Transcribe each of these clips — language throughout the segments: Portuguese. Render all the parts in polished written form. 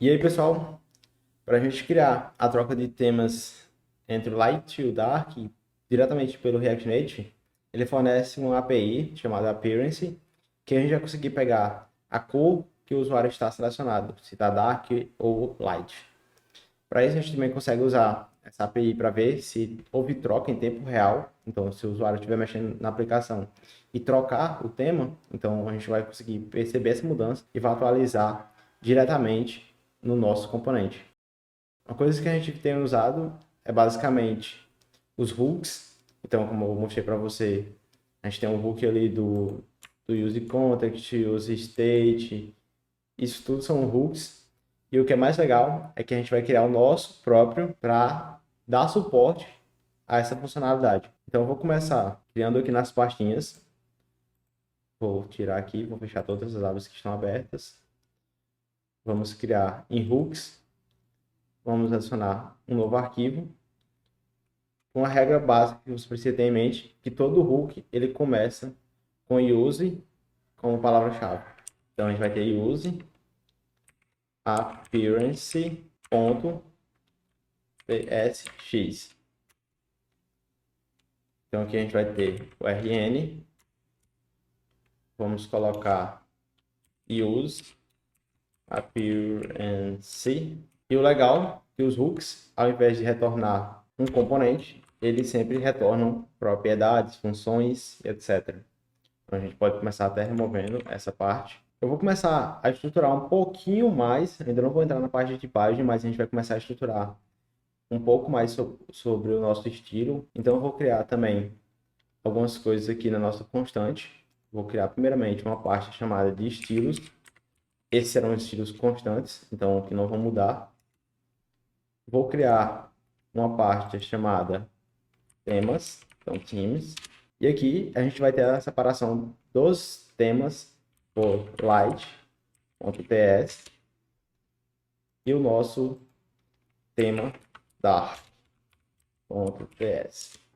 E aí, pessoal, para a gente criar a troca de temas entre o Light e o Dark diretamente pelo React Native, ele fornece uma API chamada Appearance, que a gente vai conseguir pegar a cor que o usuário está selecionado, se está Dark ou Light. Para isso, a gente também consegue usar essa API para ver se houve troca em tempo real. Então, se o usuário estiver mexendo na aplicação e trocar o tema, então a gente vai conseguir perceber essa mudança e vai atualizar diretamente no nosso componente. Uma coisa que a gente tem usado é basicamente os hooks. Então, como eu mostrei para você, a gente tem um hook ali do use context, use state. Isso tudo são hooks. E o que é mais legal é que a gente vai criar o nosso próprio para dar suporte a essa funcionalidade. Então, eu vou começar criando aqui nas pastinhas. Vou tirar aqui, vou fechar todas as abas que estão abertas. Vamos criar em hooks. Vamos adicionar um novo arquivo. Uma regra básica que você precisa ter em mente, que todo hook ele começa com use como palavra-chave. Então, a gente vai ter use appearance.psx. Então, aqui a gente vai ter o rn. Vamos colocar use appearance. E o legal é que os hooks, ao invés de retornar um componente, eles sempre retornam propriedades, funções, etc. Então, a gente pode começar até removendo essa parte. Eu vou começar a estruturar um pouquinho mais, ainda não vou entrar na parte de página, mas a gente vai começar a estruturar um pouco mais sobre o nosso estilo. Então, eu vou criar também algumas coisas aqui na nossa constante. Vou criar primeiramente uma parte chamada de estilos. Esses serão estilos constantes, então que não vão mudar. Vou criar uma parte chamada temas, então themes. E aqui a gente vai ter a separação dos temas por light.ts e o nosso tema dark.ts.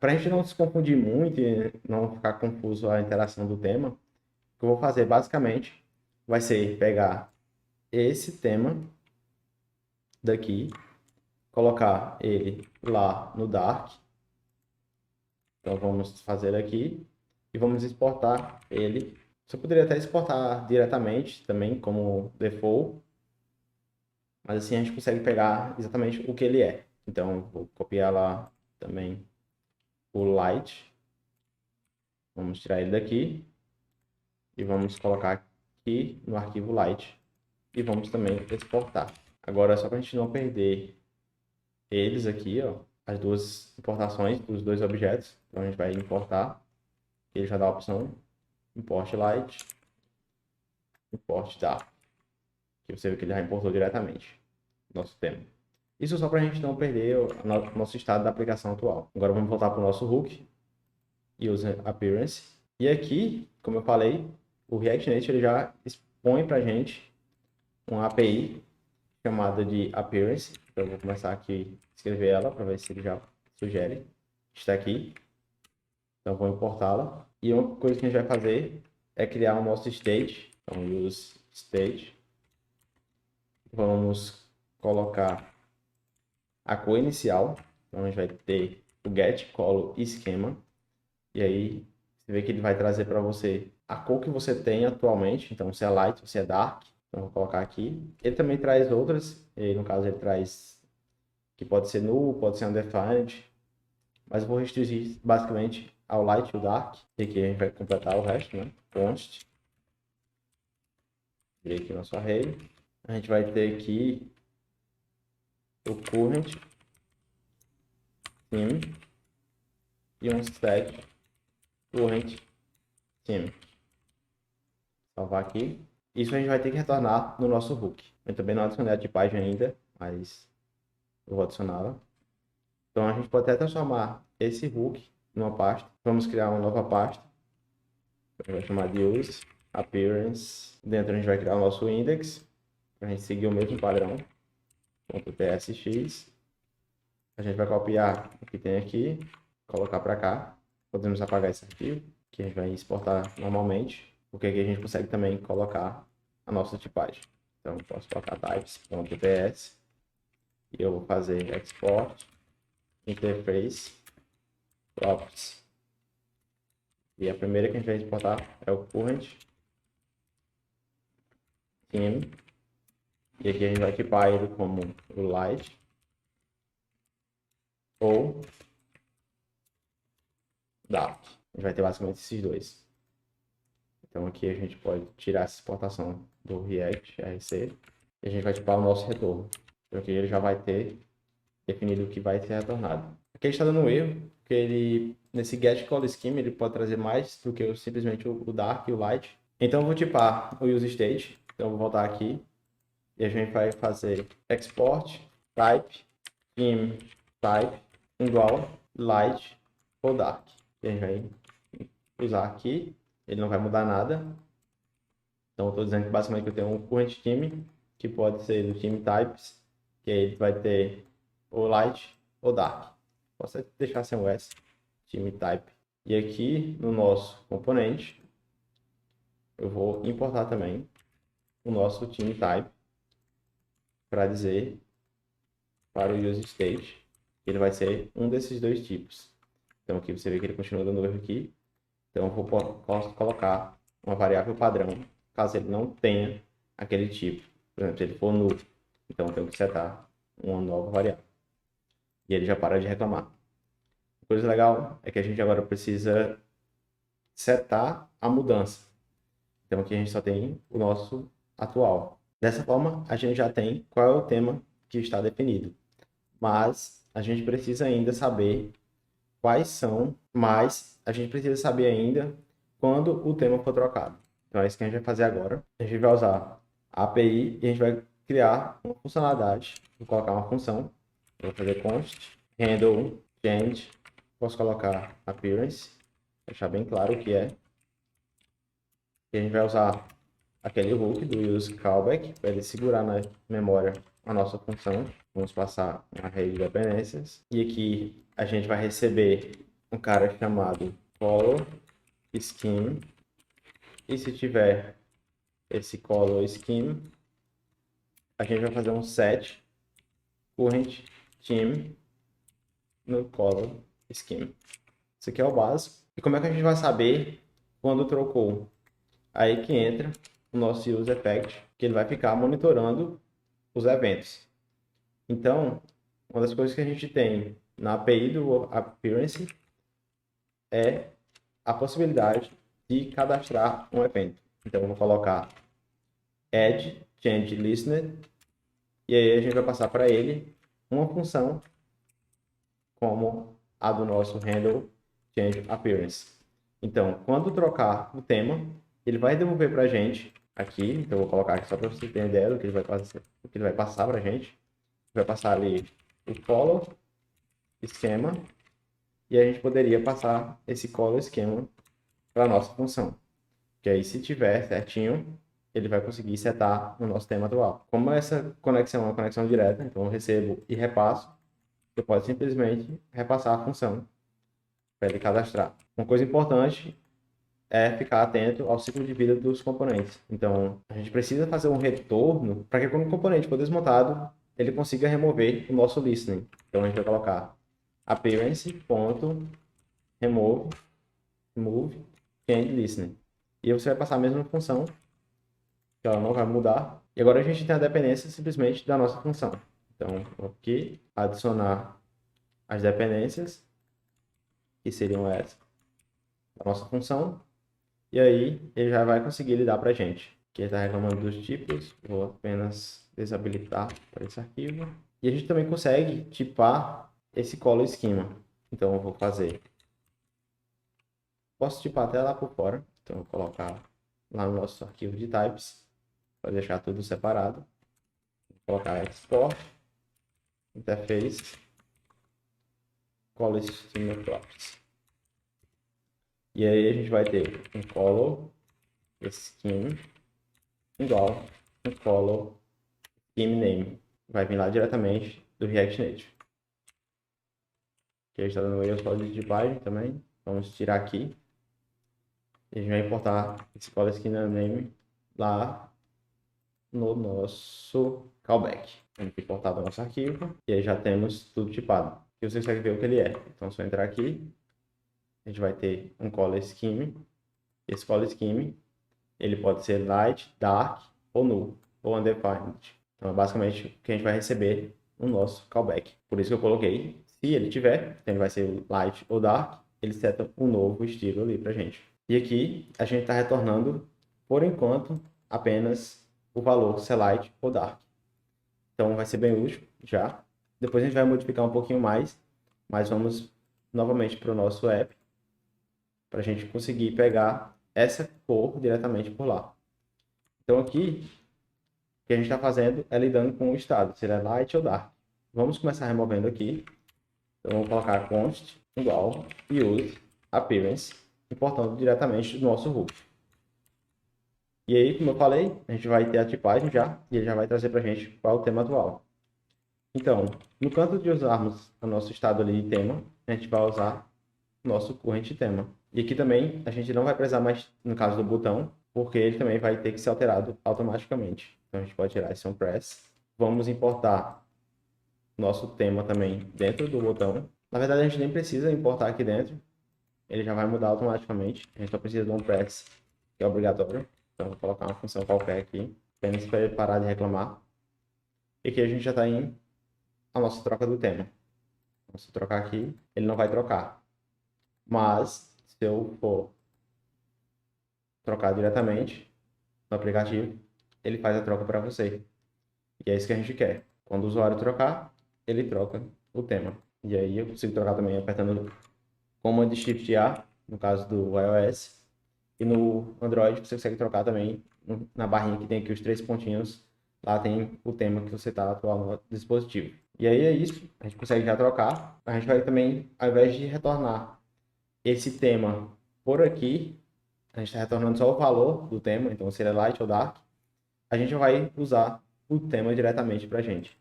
Para a gente não se confundir muito e não ficar confuso a interação do tema, o que eu vou fazer basicamente vai ser pegar esse tema daqui, colocar ele lá no dark. Então vamos fazer aqui e vamos exportar ele. Você poderia até exportar diretamente também como default, mas assim a gente consegue pegar exatamente o que ele é. Então vou copiar lá também o light. Vamos tirar ele daqui e vamos colocar aqui no arquivo light e vamos também exportar. Agora, só para a gente não perder eles aqui, ó, as duas importações dos dois objetos, então a gente vai importar. Ele já dá a opção import light, import dark, que você vê que ele já importou diretamente nosso tema. Isso só para a gente não perder o nosso estado da aplicação atual. Agora vamos voltar para o nosso hook, user appearance. E aqui, como eu falei, o React Native ele já expõe para a gente uma API chamada de appearance. Então, eu vou começar aqui a escrever ela para ver se ele já sugere. Está aqui. Então, vou importá-la. E uma coisa que a gente vai fazer é criar o nosso state. Então, use state. Vamos colocar a cor inicial. Então, a gente vai ter o get color esquema. E aí, você vê que ele vai trazer para você a cor que você tem atualmente. Então, se é light ou se é dark. Então, vou colocar aqui. Ele também traz outras. E, no caso, ele traz que pode ser null, pode ser undefined. Mas eu vou restringir basicamente ao light e o dark. E aqui a gente vai completar o resto, né? Const. E aqui nosso array. A gente vai ter aqui o current theme e um stack current theme. Salvar aqui. Isso a gente vai ter que retornar no nosso hook. Eu também não adicionei a tipagem ainda, mas eu vou adicioná-la. Então a gente pode até transformar esse hook numa pasta. Vamos criar uma nova pasta. A gente vai chamar de use appearance. Dentro a gente vai criar o nosso index. Para a gente seguir o mesmo padrão. .tsx. A gente vai copiar o que tem aqui, colocar para cá. Podemos apagar esse arquivo, que a gente vai exportar normalmente, porque aqui a gente consegue também colocar a nossa tipagem. Então, eu posso colocar types.ps e eu vou fazer export interface properties. E a primeira que a gente vai exportar é o current theme. E aqui a gente vai equipar ele como o light ou dark. A gente vai ter basicamente esses dois. Então aqui a gente pode tirar essa exportação do React RC e a gente vai equipar o nosso retorno. Então aqui ele já vai ter definido o que vai ser retornado. Aqui ele está dando um erro, porque ele, nesse get call scheme, ele pode trazer mais do que simplesmente o dark e o light. Então eu vou tipar o use state. Então eu vou voltar aqui e a gente vai fazer export type theme type igual light ou dark. E a gente vai usar aqui, ele não vai mudar nada. Então eu estou dizendo que basicamente eu tenho um current theme que pode ser do theme types, que aí ele vai ter ou light ou dark. Posso deixar sem o S, theme type. E aqui no nosso componente eu vou importar também o nosso theme type para dizer para o use state que ele vai ser um desses dois tipos. Então aqui você vê que ele continua dando erro aqui. Então eu posso colocar uma variável padrão caso ele não tenha aquele tipo. Por exemplo, se ele for nulo, então eu tenho que setar uma nova variável. E ele já para de reclamar. Coisa legal é que a gente agora precisa setar a mudança. Então aqui a gente só tem o nosso atual. Dessa forma, a gente já tem qual é o tema que está definido. Mas a gente precisa ainda saber quais são, mas a gente precisa saber ainda quando o tema for trocado. Então é isso que a gente vai fazer agora. A gente vai usar a API e a gente vai criar uma funcionalidade. Vou colocar uma função. Vou fazer const handle change. Posso colocar appearance, deixar bem claro o que é. E a gente vai usar aquele hook do use callback para ele segurar na memória a nossa função. Vamos passar uma rede de dependências. E aqui a gente vai receber um cara chamado color scheme. E se tiver esse color scheme, a gente vai fazer um set current theme no color scheme. Isso aqui é o básico. E como é que a gente vai saber quando trocou? Aí que entra o nosso use effect, que ele vai ficar monitorando os eventos. Então, uma das coisas que a gente tem na API do Appearance é a possibilidade de cadastrar um evento. Então, eu vou colocar add change listener e aí a gente vai passar para ele uma função como a do nosso handle change appearance. Então, quando trocar o tema, ele vai devolver para a gente aqui. Então, eu vou colocar aqui só para você ter ideia do que ele vai passar para a gente. Vai passar ali o color esquema e a gente poderia passar esse color esquema para a nossa função. Que aí, se tiver certinho, ele vai conseguir setar no nosso tema atual. Como essa conexão é uma conexão direta, então eu recebo e repasso, você pode simplesmente repassar a função para ele cadastrar. Uma coisa importante é ficar atento ao ciclo de vida dos componentes. Então, a gente precisa fazer um retorno para que quando o componente for desmontado, ele consiga remover o nosso listening. Então, a gente vai colocar appearance.remove change listening. E você vai passar a mesma função, que ela não vai mudar. E agora a gente tem a dependência simplesmente da nossa função. Então, aqui, adicionar as dependências, que seriam essas, da nossa função. E aí, ele já vai conseguir lidar para a gente. Aqui ele está reclamando dos tipos, vou apenas desabilitar para esse arquivo. E a gente também consegue tipar esse color schema. Então, eu vou fazer. Posso tipar até lá por fora. Então, eu vou colocar lá no nosso arquivo de types, para deixar tudo separado. Vou colocar export, interface, color schema properties. E aí, a gente vai ter um color scheme igual um color scheme name. Vai vir lá diretamente do React Native. Aqui a gente está dando erro só de página também. Vamos tirar aqui. E a gente vai importar esse color scheme name lá no nosso callback. Vamos importar do nosso arquivo e aí já temos tudo tipado. E você consegue ver o que ele é. Então, se eu entrar aqui, a gente vai ter um color scheme. Esse color scheme, ele pode ser light, dark ou null, ou undefined. Então, é basicamente o que a gente vai receber no nosso callback. Por isso que eu coloquei, se ele tiver, então ele vai ser light ou dark, ele seta um novo estilo ali pra gente. E aqui, a gente está retornando, por enquanto, apenas o valor se é light ou dark. Então, vai ser bem útil já. Depois a gente vai modificar um pouquinho mais, mas vamos novamente para o nosso app, para a gente conseguir pegar essa cor diretamente por lá. Então aqui, o que a gente está fazendo é lidando com o estado, se ele é light ou dark. Vamos começar removendo aqui. Então vamos colocar const igual use appearance, importando diretamente do nosso root. E aí, como eu falei, a gente vai ter a tipagem já, e ele já vai trazer para a gente qual é o tema atual. Então, no canto de usarmos o nosso estado ali de tema, a gente vai usar o nosso current tema. E aqui também a gente não vai precisar mais, no caso do botão, porque ele também vai ter que ser alterado automaticamente. Então a gente pode tirar esse onPress. Vamos importar nosso tema também dentro do botão. Na verdade a gente nem precisa importar aqui dentro. Ele já vai mudar automaticamente. A gente só precisa do onPress, que é obrigatório. Então vou colocar uma função qualquer aqui, apenas para ele parar de reclamar. E aqui a gente já está em a nossa troca do tema. Então, se eu trocar aqui, ele não vai trocar. Mas, se eu for trocar diretamente no aplicativo, ele faz a troca para você. E é isso que a gente quer. Quando o usuário trocar, ele troca o tema. E aí eu consigo trocar também apertando Command Shift A, no caso do iOS. E no Android você consegue trocar também na barrinha que tem aqui os 3 pontinhos. Lá tem o tema que você está atual no dispositivo. E aí é isso. A gente consegue já trocar. A gente vai também, ao invés de retornar esse tema por aqui, a gente está retornando só o valor do tema, então se ele é light ou dark, a gente vai usar o tema diretamente para a gente.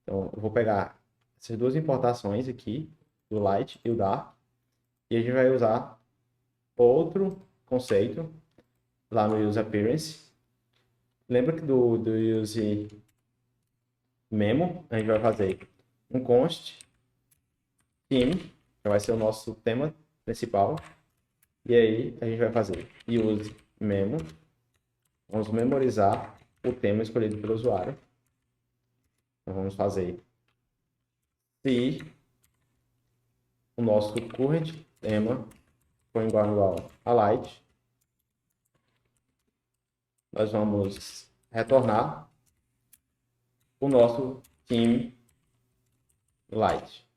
Então, eu vou pegar essas duas importações aqui, do light e o dark, e a gente vai usar outro conceito lá no use appearance. Lembra que do use memo, a gente vai fazer um const theme, que vai ser o nosso tema principal, e aí a gente vai fazer use memo, vamos memorizar o tema escolhido pelo usuário. Então vamos fazer se o nosso current tema for igual a light, nós vamos retornar o nosso theme light,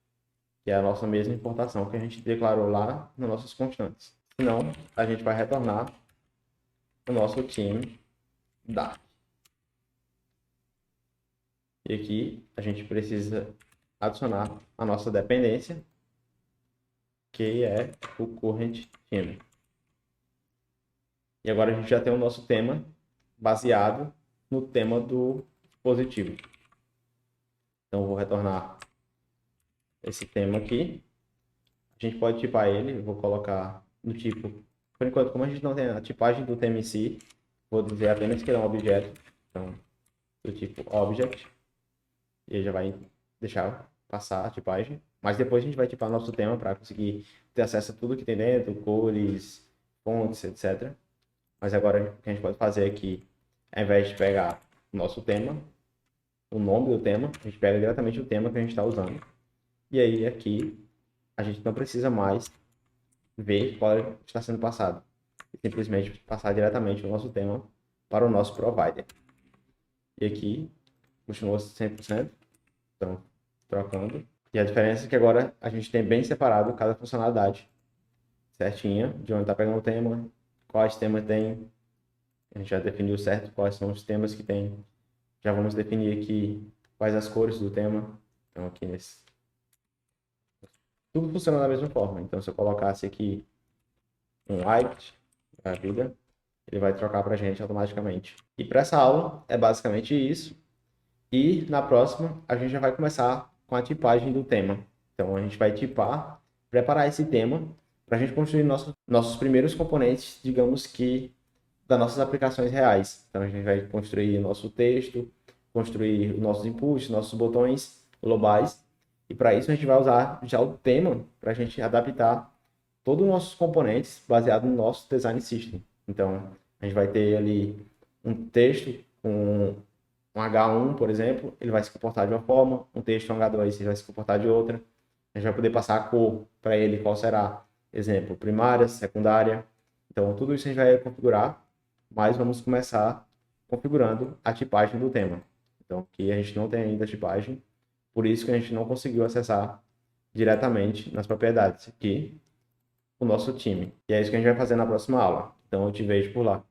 que é a nossa mesma importação que a gente declarou lá nas nossas constantes. Senão, a gente vai retornar o nosso theme dark. E aqui a gente precisa adicionar a nossa dependência, que é o current theme. E agora a gente já tem o nosso tema baseado no tema do dispositivo. Então, eu vou retornar esse tema aqui. A gente pode tipar ele, eu vou colocar no tipo... Por enquanto, como a gente não tem a tipagem do tema em si, vou dizer apenas que ele é um objeto. Então, do tipo object. E ele já vai deixar passar a tipagem. Mas depois a gente vai tipar nosso tema para conseguir ter acesso a tudo que tem dentro, cores, fontes, etc. Mas agora o que a gente pode fazer aqui, ao invés de pegar o nosso tema, o nome do tema, a gente pega diretamente o tema que a gente está usando. E aí aqui a gente não precisa mais ver qual está sendo passado. Simplesmente passar diretamente o nosso tema para o nosso provider. E aqui continua 100%. Então, trocando. E a diferença é que agora a gente tem bem separado cada funcionalidade certinha, de onde está pegando o tema, quais temas tem. A gente já definiu certo quais são os temas que tem. Já vamos definir aqui quais as cores do tema. Então, aqui nesse. Tudo funciona da mesma forma. Então, se eu colocasse aqui um white, a vida, ele vai trocar para a gente automaticamente. E para essa aula é basicamente isso. E na próxima a gente já vai começar com a tipagem do tema. Então a gente vai tipar, preparar esse tema para a gente construir nossos primeiros componentes, digamos que das nossas aplicações reais. Então, a gente vai construir nosso texto, construir os nossos inputs, nossos botões globais. E para isso, a gente vai usar já o tema para a gente adaptar todos os nossos componentes baseado no nosso design system. Então, a gente vai ter ali um texto com um H1, por exemplo, ele vai se comportar de uma forma, um texto um H2 ele vai se comportar de outra. A gente vai poder passar a cor para ele, qual será, exemplo, primária, secundária. Então, tudo isso a gente vai configurar, mas vamos começar configurando a tipagem do tema. Então, aqui a gente não tem ainda a tipagem, por isso que a gente não conseguiu acessar diretamente nas propriedades aqui o nosso time. E é isso que a gente vai fazer na próxima aula. Então, eu te vejo por lá.